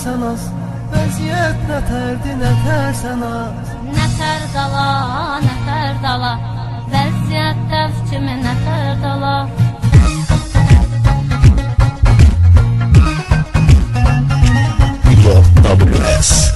edersən az, vəziyyət nətərdir, nətərsən az. Nətər dala, vəziyyət dəf kimi nətər dala. WS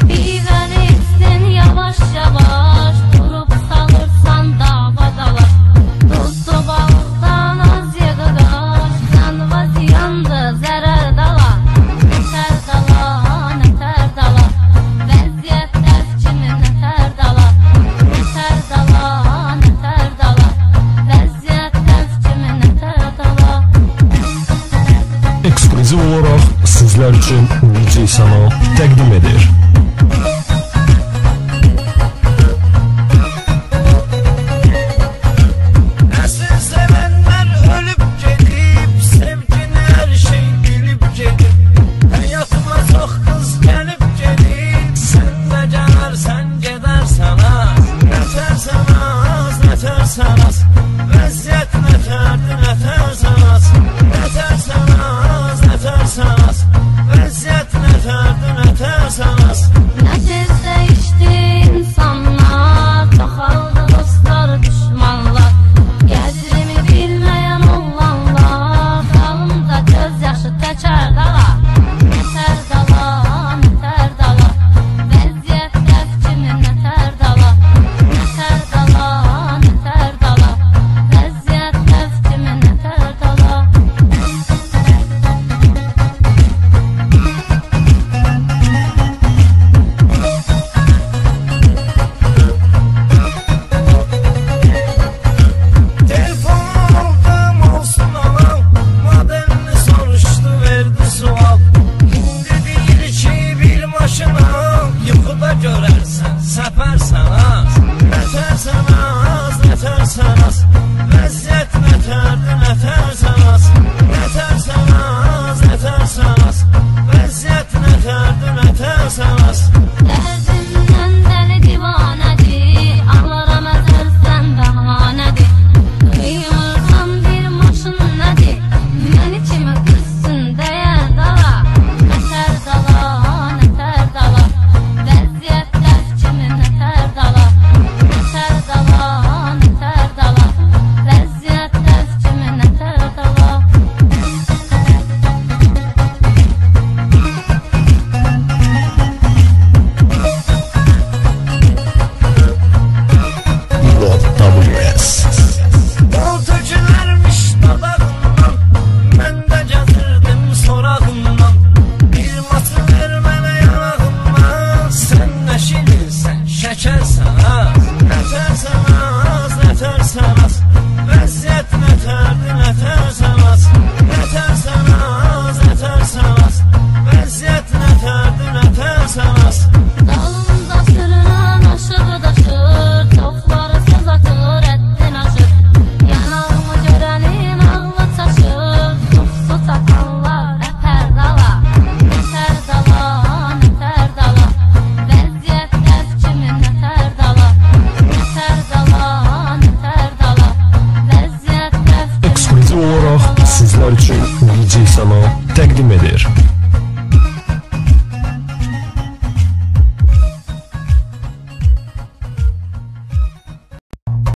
Biverirsin yavaş yavaş, durup salırsan dava dalar. Tuzlu balıqdan az yığıqaş, canva ziyandı zərər dala. Nətər dala, vəziyyət dəf kimi nətər dala. Nətər dala, vəziyyət dəf kimi nətər dala. Ekskluziv olaraq sizlər üçün DJ Sano təqdim edir. Sizlər üçün DJ Sano təqdim edir.